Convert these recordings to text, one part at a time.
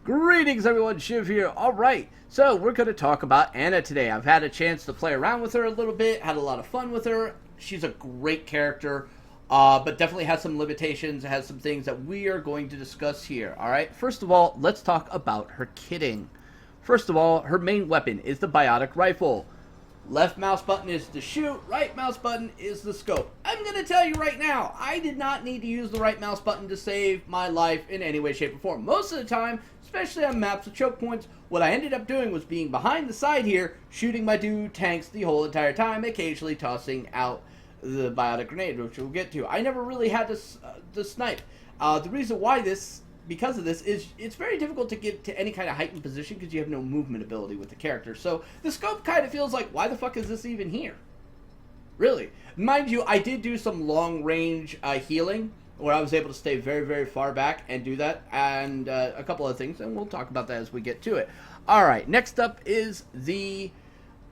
Greetings everyone, Shiv here. Alright, so we're going to talk about Anna today. I've had a chance to play around with her a little bit, had a lot of fun with her. She's a great character, but definitely has some limitations, has some things that we are going to discuss here. Alright, first of all, let's talk about her kitting. First of all, her main weapon is the biotic rifle. Left mouse button is to shoot, right mouse button is the scope. I'm going to tell you right now, I did not need to use the right mouse button to save my life in any way, shape, or form. Most of the time, especially on maps with choke points, what I ended up doing was being behind the side here, shooting my dude tanks the whole entire time, occasionally tossing out the biotic grenade, which we'll get to. I never really had to snipe. The reason why because of this is it's very difficult to get to any kind of heightened position because you have no movement ability with the character. So the scope kind of feels like, why the fuck is this even here? Really. Mind you, I did do some long range healing where I was able to stay very, very far back and do that, and a couple of things, and we'll talk about that as we get to it. Alright, next up is the...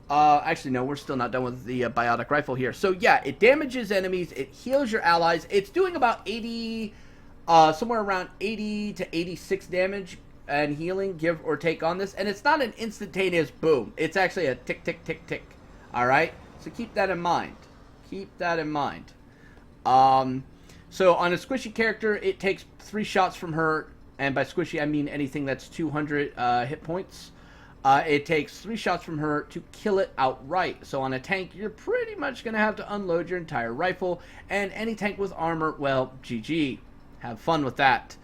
actually, no, we're still not done with the biotic rifle here. So yeah, it damages enemies, it heals your allies, it's doing about 80... somewhere around 80 to 86 damage and healing, give or take on this. And it's not an instantaneous boom. It's actually a tick, tick, tick, tick. Alright? So keep that in mind. Keep that in mind. So on a squishy character, it takes 3 shots from her. And by squishy, I mean anything that's 200 hit points. It takes 3 shots from her to kill it outright. So on a tank, you're pretty much going to have to unload your entire rifle. And any tank with armor, well, GG. Have fun with that.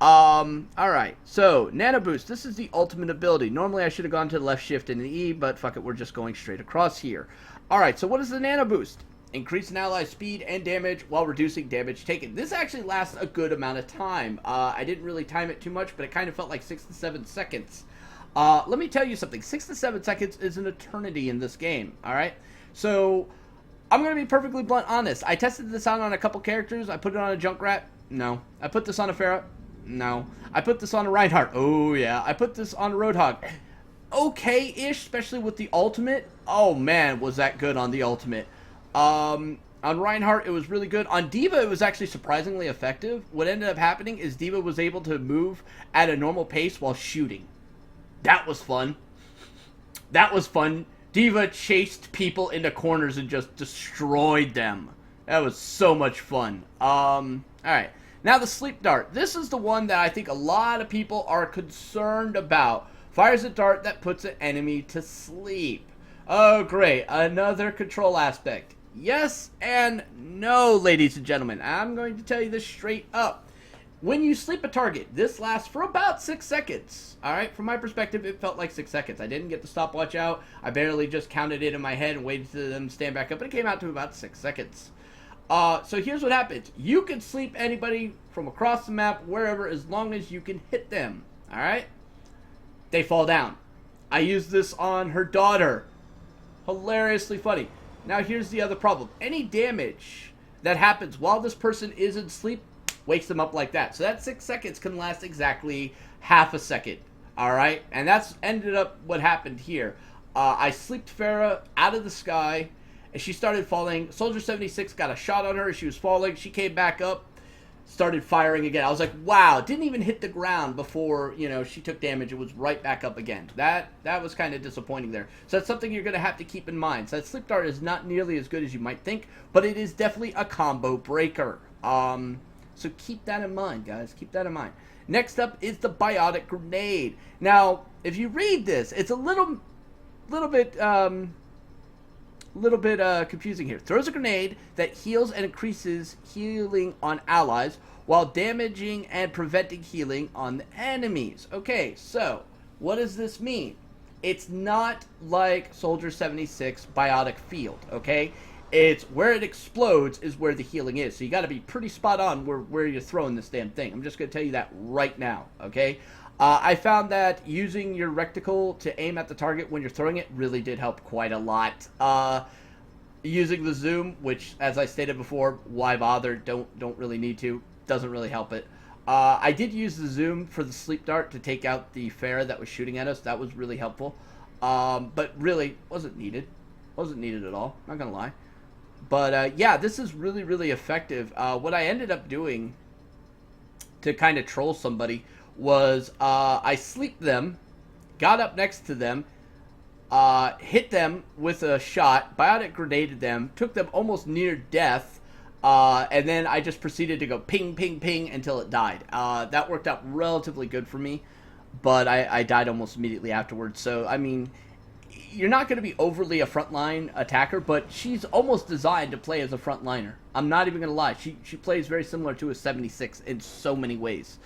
Alright, so Nano Boost. This is the ultimate ability. Normally I should have gone to the left shift and the E, but fuck it, we're just going straight across here. Alright, so what is the Nano Boost? Increase an ally's speed and damage while reducing damage taken. This actually lasts a good amount of time. I didn't really time it too much, but it kind of felt like 6 to 7 seconds. Let me tell you something. 6 to 7 seconds is an eternity in this game. Alright, so I'm going to be perfectly blunt on this. I tested this out on a couple characters. I put it on a Junkrat. No. I put this on a Pharah. No. I put this on a Reinhardt. Oh, yeah. I put this on a Roadhog. Okay-ish, especially with the ultimate. Oh, man, was that good on the ultimate. On Reinhardt, it was really good. On D.Va, it was actually surprisingly effective. What ended up happening is D.Va was able to move at a normal pace while shooting. That was fun. That was fun. D.Va chased people into corners and just destroyed them. That was so much fun. Alright. Now the sleep dart. This is the one that I think a lot of people are concerned about. Fires a dart that puts an enemy to sleep. Oh, great. Another control aspect. Yes and no, ladies and gentlemen. I'm going to tell you this straight up. When you sleep a target, this lasts for about 6 seconds. Alright, from my perspective, it felt like 6 seconds. I didn't get the stopwatch out. I barely just counted it in my head and waited for them to stand back up, but it came out to about 6 seconds. So here's what happens. You can sleep anybody from across the map, wherever, as long as you can hit them. Alright? They fall down. I used this on her daughter. Hilariously funny. Now here's the other problem. Any damage that happens while this person is in sleep wakes them up like that. So that 6 seconds can last exactly half a second. Alright? And that's ended up what happened here. I sleeped Pharah out of the sky. And she started falling. Soldier 76 got a shot on her. She was falling. She came back up. Started firing again. I was like, wow. Didn't even hit the ground before, you know, she took damage. It was right back up again. That was kind of disappointing there. So that's something you're going to have to keep in mind. So that sleep dart is not nearly as good as you might think. But it is definitely a combo breaker. So keep that in mind, guys. Keep that in mind. Next up is the biotic grenade. Now, if you read this, it's a little bit... confusing here. Throws a grenade that heals and increases healing on allies while damaging and preventing healing on the enemies. Okay, so what does this mean? It's not like Soldier 76 Biotic Field, okay? It's where it explodes is where the healing is. So you got to be pretty spot on where you're throwing this damn thing. I'm just going to tell you that right now, okay? I found that using your reticle to aim at the target when you're throwing it really did help quite a lot. Using the zoom, which, as I stated before, why bother? Don't really need to. Doesn't really help it. I did use the zoom for the sleep dart to take out the Pharah that was shooting at us. That was really helpful. But really, wasn't needed. Wasn't needed at all. Not gonna lie. But yeah, this is really, really effective. What I ended up doing to kind of troll somebody was I sleeped them, got up next to them, hit them with a shot, biotic grenaded them, took them almost near death, and then I just proceeded to go ping, ping, ping until it died. That worked out relatively good for me, but I died almost immediately afterwards. So, I mean, you're not going to be overly a frontline attacker, but she's almost designed to play as a frontliner. I'm not even going to lie. She plays very similar to a 76 in so many ways.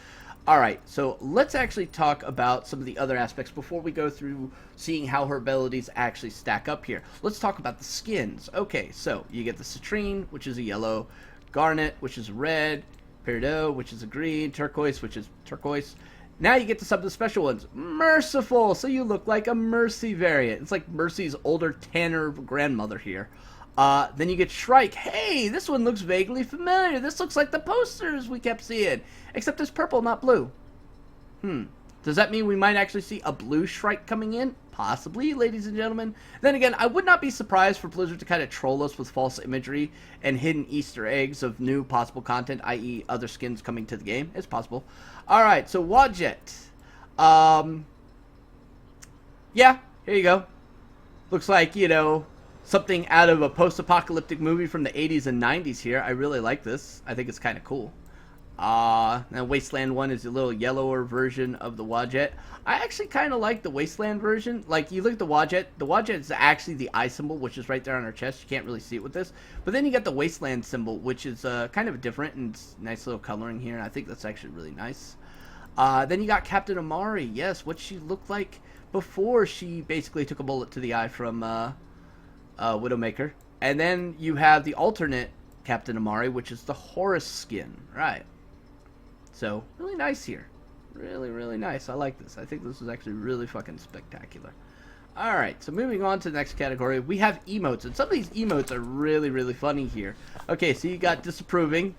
All right, so let's actually talk about some of the other aspects before we go through seeing how her abilities actually stack up here. Let's talk about the skins. Okay, so you get the Citrine, which is a yellow, Garnet, which is a red, Peridot, which is a green, Turquoise, which is turquoise. Now you get to some of the special ones. Merciful, so you look like a Mercy variant. It's like Mercy's older, tanner grandmother here. Then you get Shrike. Hey, this one looks vaguely familiar. This looks like the posters we kept seeing. Except it's purple, not blue. Does that mean we might actually see a blue Shrike coming in? Possibly, ladies and gentlemen. Then again, I would not be surprised for Blizzard to kind of troll us with false imagery and hidden Easter eggs of new possible content, i.e. other skins coming to the game. It's possible. Alright, so Wadjet. Yeah, here you go. Looks like, you know, something out of a post-apocalyptic movie from the 80s and 90s here. I really like this. I think it's kind of cool. Now Wasteland 1 is a little yellower version of the Wadjet. I actually kind of like the Wasteland version. Like, you look at the Wadjet is actually the eye symbol, which is right there on her chest. You can't really see it with this. But then you got the Wasteland symbol, which is kind of different, and it's nice little coloring here. I think that's actually really nice. Then you got Captain Amari. Yes, what she looked like before she basically took a bullet to the eye from Widowmaker. And then you have the alternate Captain Amari, which is the Horus skin. Right. So, really nice here. Really, really nice. I like this. I think this is actually really fucking spectacular. Alright, so moving on to the next category, we have emotes. And some of these emotes are really, really funny here. Okay, so you got Disapproving,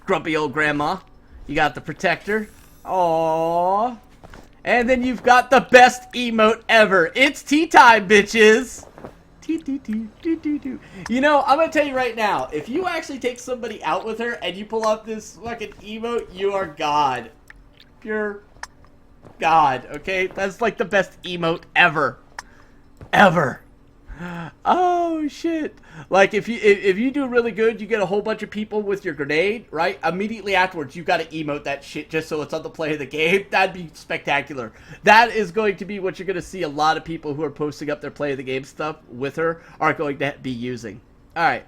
Grumpy Old Grandma. You got the Protector. Aww. And then you've got the best emote ever. It's tea time, bitches. You know, I'm gonna tell you right now, if you actually take somebody out with her and you pull off this fucking emote, you are God. Pure God, okay? That's like the best emote ever. Ever. Oh shit. Like if you do really good, you get a whole bunch of people with your grenade, right? Immediately afterwards, you've got to emote that shit just so it's on the play of the game. That'd be spectacular. That is going to be what you're going to see a lot of people who are posting up their play of the game stuff with her are going to be using. Alright.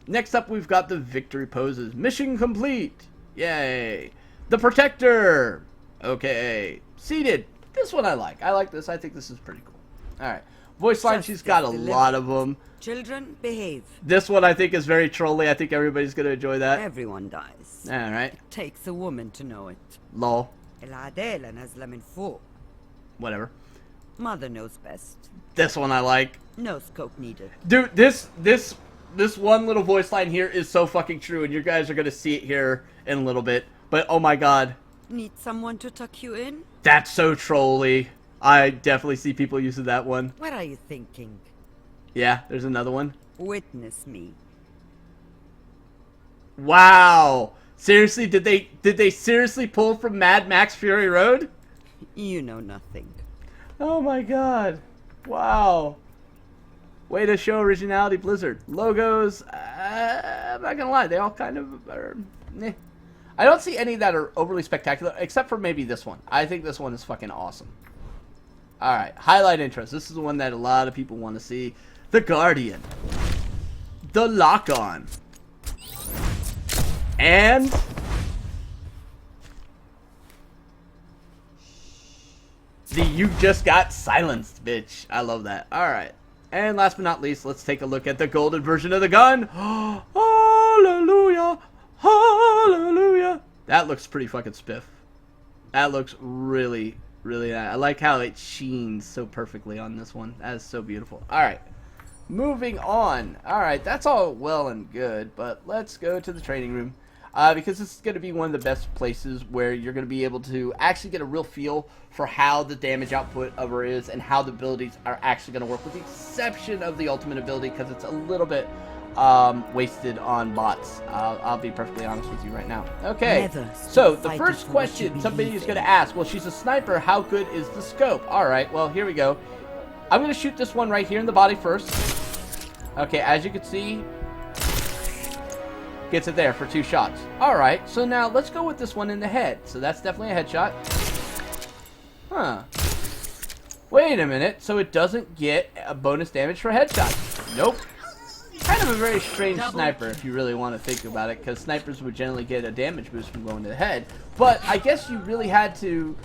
Next up, we've got the victory poses. Mission complete. Yay. The Protector. Okay. Seated. This one I like. I like this. I think this is pretty cool. Alright. Voice line, she's got a lot of them. Children, behave. This one I think is very trolly. I think everybody's going to enjoy that. Everyone dies. Alright. It takes a woman to know it. Lol. Whatever. Mother knows best. This one I like. No scope needed. Dude, this one little voice line here is so fucking true, and you guys are going to see it here in a little bit. But oh my god. Need someone to tuck you in? That's so trolly. I definitely see people using that one. What are you thinking? Yeah, there's another one. Witness me. Wow. Seriously, did they seriously pull from Mad Max Fury Road? You know nothing. Oh my god. Wow. Way to show originality, Blizzard. Logos, I'm not gonna lie, they all kind of are... Meh. I don't see any that are overly spectacular, except for maybe this one. I think this one is fucking awesome. Alright, highlight interest. This is the one that a lot of people want to see. The Guardian. The Lock-On. And... the You Just Got Silenced, bitch. I love that. Alright. And last but not least, let's take a look at the golden version of the gun. Hallelujah. Hallelujah. That looks pretty fucking spiff. That looks really... really nice. I like how it sheens so perfectly on this one. That is so beautiful. Alright. Moving on. Alright, that's all well and good, but let's go to the training room. Because this is going to be one of the best places where you're going to be able to actually get a real feel for how the damage output of her is and how the abilities are actually going to work, with the exception of the ultimate ability, because it's a little bit wasted on bots. I'll be perfectly honest with you right now. Okay, Never so the fighting first for what you question somebody is believe going to in. ask, well, she's a sniper, how good is the scope? Alright, well, here we go. I'm going to shoot this one right here in the body first. Okay, as you can see, gets it there for 2 shots. Alright, so now let's go with this one in the head. So that's definitely a headshot. Huh. Wait a minute, so it doesn't get a bonus damage for headshots. Nope. Kind of a very strange sniper if you really want to think about it, because snipers would generally get a damage boost from going to the head. But I guess you really had to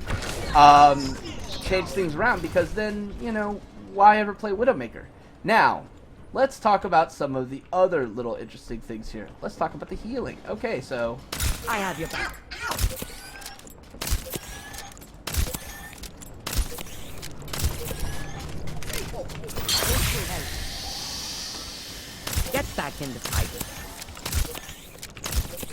change things around, because then, you know, why ever play Widowmaker? Now, let's talk about some of the other little interesting things here. Let's talk about the healing. Okay, so I have your back. Get back in the fight.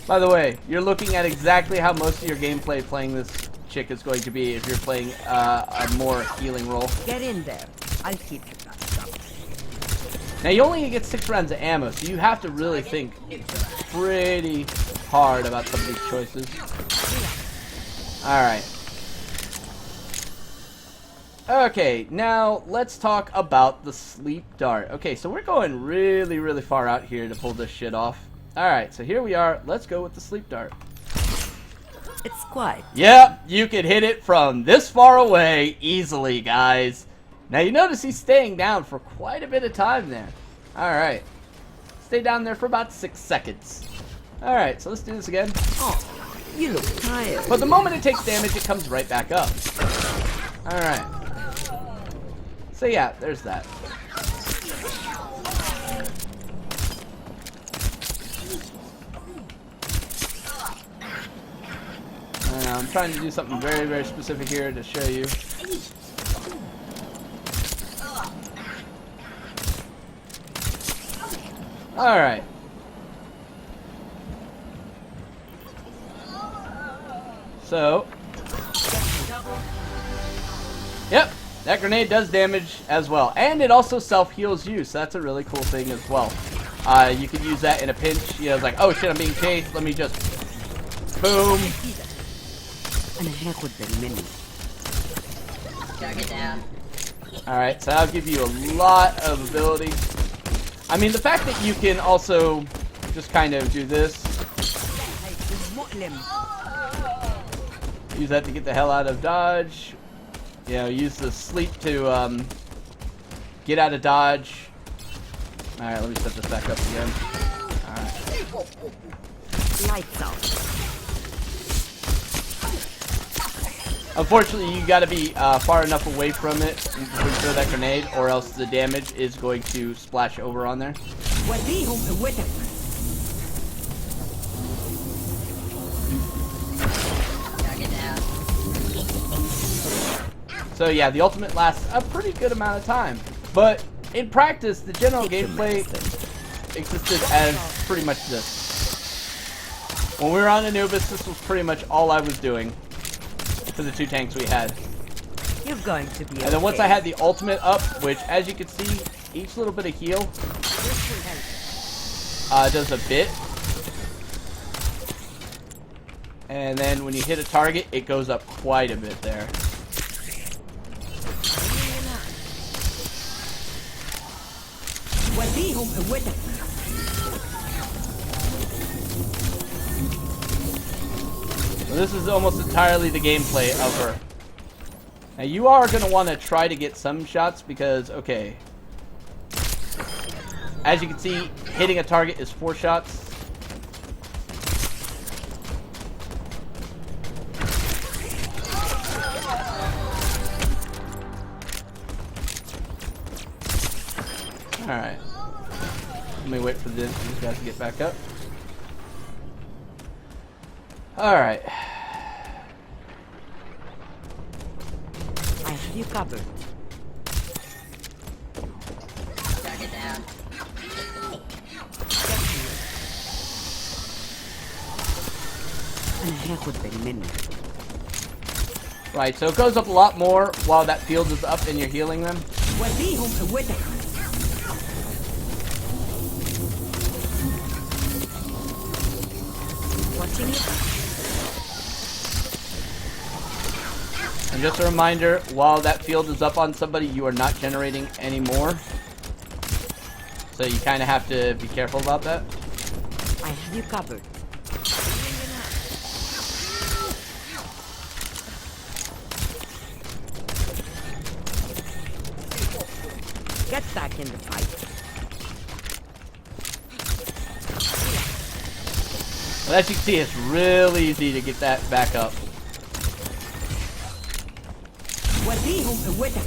by the way, you're looking at exactly how most of your gameplay playing this chick is going to be if you're playing a more healing role. Get in there. I'll keep you back up. Now, you only get 6 rounds of ammo, so you have to really think pretty hard about some of these choices. Alright. Okay, now let's talk about the sleep dart. Okay, so we're going really, really far out here to pull this shit off. Alright, so here we are. Let's go with the sleep dart. It's quiet. Yep, you can hit it from this far away easily, guys. Now, you notice he's staying down for quite a bit of time there. Alright. Stay down there for about 6 seconds. Alright, so let's do this again. Oh, you look tired. But the moment it takes damage, it comes right back up. Alright. So yeah, there's that. I'm trying to do something very, very specific here to show you. Alright. So. Yep, that grenade does damage as well. And it also self-heals you, so that's a really cool thing as well. You can use that in a pinch. You know, it's like, oh shit, I'm being chased. Let me just... boom. Alright, so that'll give you a lot of ability. I mean, the fact that you can also just kind of do this. Use that to get the hell out of dodge. You know, use the sleep to get out of dodge. Alright, let me set this back up again. Alright. Lights out. Unfortunately, you gotta be far enough away from it to throw that grenade, or else the damage is going to splash over on there. So yeah, the ultimate lasts a pretty good amount of time. But in practice, the general gameplay existed as pretty much this. When we were on Anubis, this was pretty much all I was doing for the 2 tanks we had. You're going to be And then once I had the ultimate up, which as you can see, each little bit of heal does a bit. And then when you hit a target, it goes up quite a bit there. So this is almost entirely the gameplay of her. Now you are going to want to try to get some shots because, okay, as you can see, hitting a target is 4 shots. Alright. Let me wait for these guys to get back up. Alright. I have you covered. Target down. Right, so it goes up a lot more while that field is up and you're healing them. Watching you. And just a reminder, while that field is up on somebody, you are not generating any more. So you kind of have to be careful about that. I have you covered. Get back in the fight. But as you can see, it's really easy to get that back up. وديهم قوتك.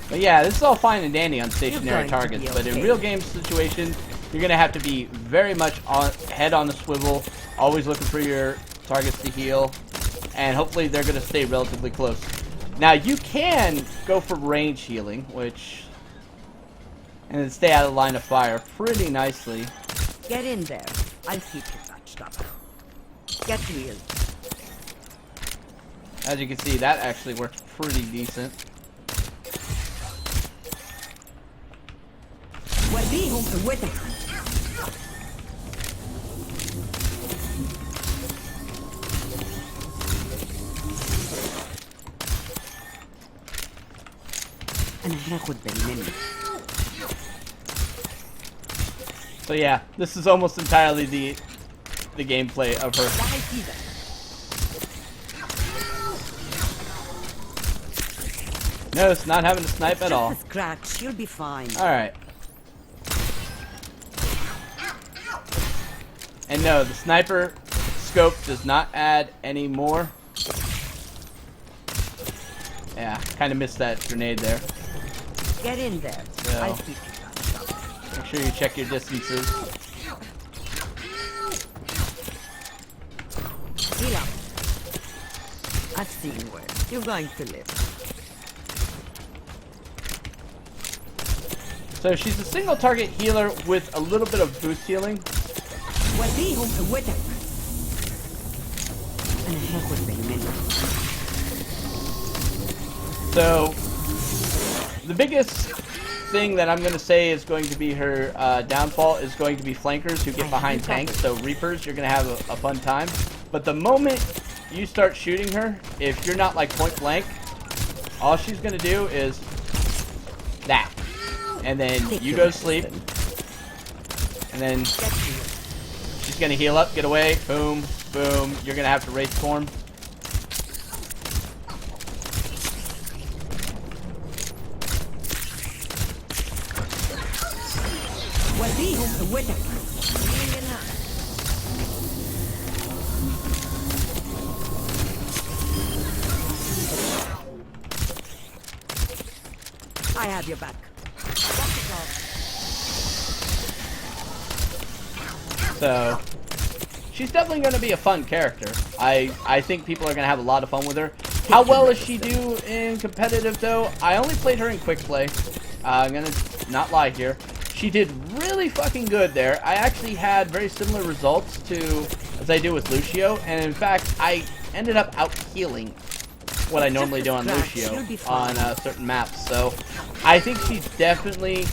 But yeah, this is all fine and dandy on stationary going to targets, be but in okay. real game situations, you're going to have to be very much on head on the swivel, always looking for your targets to heal, and hopefully they're going to stay relatively close. Now, you can go for range healing, which... and then stay out of the line of fire pretty nicely. Get in there. I'll keep you patched up. Get healed. As you can see, that actually works pretty decent. وديهم قوتك. أنا هاخد بالي منك. So yeah, this is almost entirely the gameplay of her. تعال كده. Notice not having to snipe at all. Just a scratch. You'll be fine. Alright. And no, the sniper scope does not add any more. Yeah, kind of missed that grenade there. Get in there. So- I'll keep you patched up. Make sure you check your distances. Heal up. I've seen where you're going to live. So she's a single target healer with a little bit of boost healing. وديهم قوتك. أنا هاخد بالي منك. So the biggest thing that I'm going to say is going to be her downfall is going to be flankers who get behind tanks. So Reapers, you're going to have a fun time. But the moment you start shooting her, if you're not like point blank, all she's going to do is that. And then you go to sleep. And then Get healed. she's going to heal up, get away, boom, boom. You're going to have to race form. وديهم قوتك. Healing up. I have your back. Walk it off. So she's definitely going to be a fun character. I think people are going to have a lot of fun with her. How well does she do in competitive, though? I only played her in quick play. I'm going to not lie here. She did really fucking good there. I actually had very similar results to as I do with Lucio, and in fact, I ended up out-healing what I normally do on Lucio on certain maps. So I think she's definitely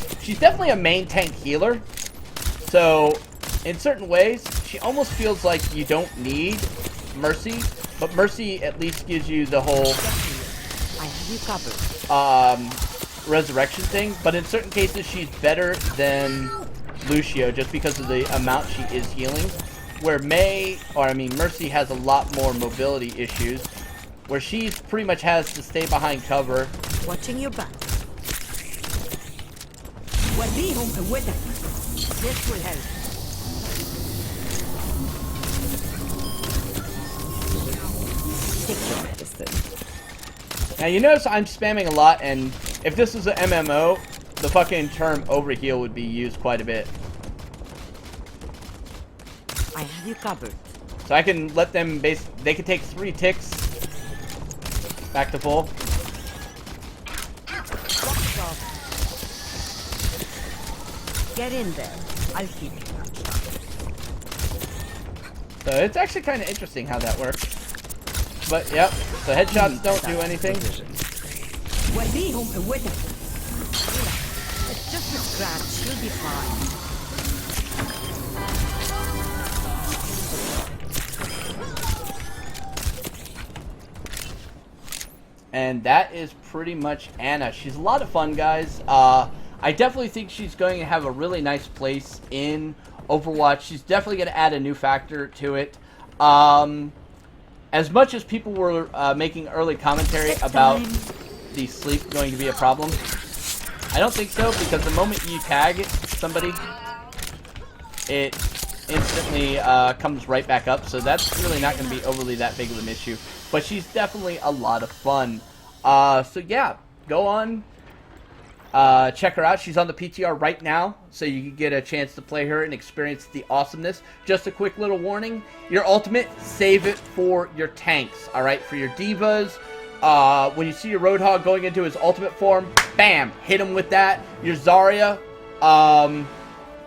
a main tank healer. So in certain ways, she almost feels like you don't need Mercy, but Mercy at least gives you the whole I have you covered. resurrection thing. But in certain cases, she's better than Lucio just because of the amount she is healing. Where Mercy has a lot more mobility issues, where she pretty much has to stay behind cover. Watching your back. وديهم قوتك. This will help. Take your medicine. Now you notice I'm spamming a lot, and if this was an MMO, the fucking term overheal would be used quite a bit. I have you covered. So I can let them they can take 3 ticks back to full. Walk it off. Get in there. I'll keep you patched up. So it's actually kind of interesting how that works. But yep, so headshots don't do anything. We'll be home with it. It's just a scratch. She'll be fine. And that is pretty much Anna. She's a lot of fun, guys. I definitely think she's going to have a really nice place in Overwatch. She's definitely going to add a new factor to it. As much as people were making early commentary about the sleep going to be a problem, I don't think so, because the moment you tag somebody, it instantly comes right back up, so that's really not going to be overly that big of an issue. But she's definitely a lot of fun. So yeah, go on, check her out. She's on the PTR right now, so you can get a chance to play her and experience the awesomeness. Just a quick little warning, your ultimate, save it for your tanks, alright? For your divas, when you see your Roadhog going into his ultimate form, bam, hit him with that. Your Zarya,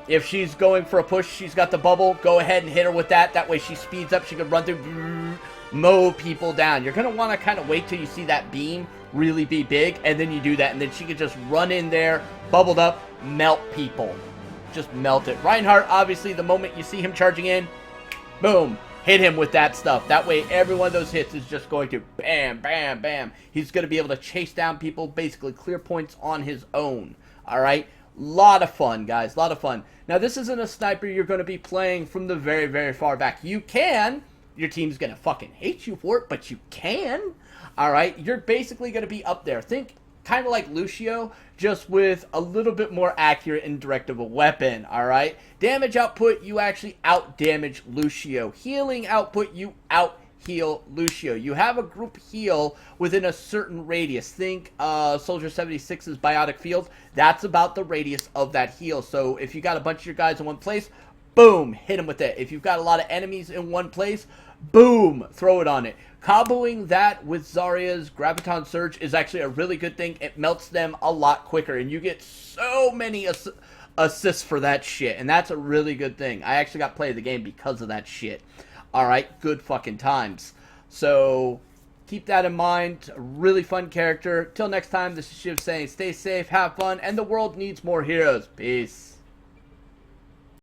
if she's going for a push, she's got the bubble, go ahead and hit her with that. That way she speeds up, she can run through, mow people down. You're going to want to kind of wait till you see that beam really be big, and then you do that, and then she can just run in there, bubbled up, melt people. Just melt it. Reinhardt, obviously, the moment you see him charging in, boom, hit him with that stuff. That way, every one of those hits is just going to bam, bam, bam. He's going to be able to chase down people, basically clear points on his own. Alright? Lot of fun, guys. Lot of fun. Now, this isn't a sniper you're going to be playing from the very, very far back. You can. Your team's going to fucking hate you for it, but you can. Alright? You're basically going to be up there. Think kind of like Lucio, just with a little bit more accurate and direct of a weapon. Alright? Damage output, you actually out-damage Lucio. Healing output, you out-heal Lucio. You have a group heal within a certain radius. Think Soldier 76's Biotic Field. That's about the radius of that heal. So if you got a bunch of your guys in one place, boom, hit them with it. If you've got a lot of enemies in one place, boom, throw it on it. Comboing that with Zarya's Graviton Surge is actually a really good thing. It melts them a lot quicker, and you get so many assists for that shit, and that's a really good thing. I actually got play of the game because of that shit. Alright, good fucking times. So, keep that in mind. A really fun character. Till next time, this is Shiv saying stay safe, have fun, and the world needs more heroes. Peace.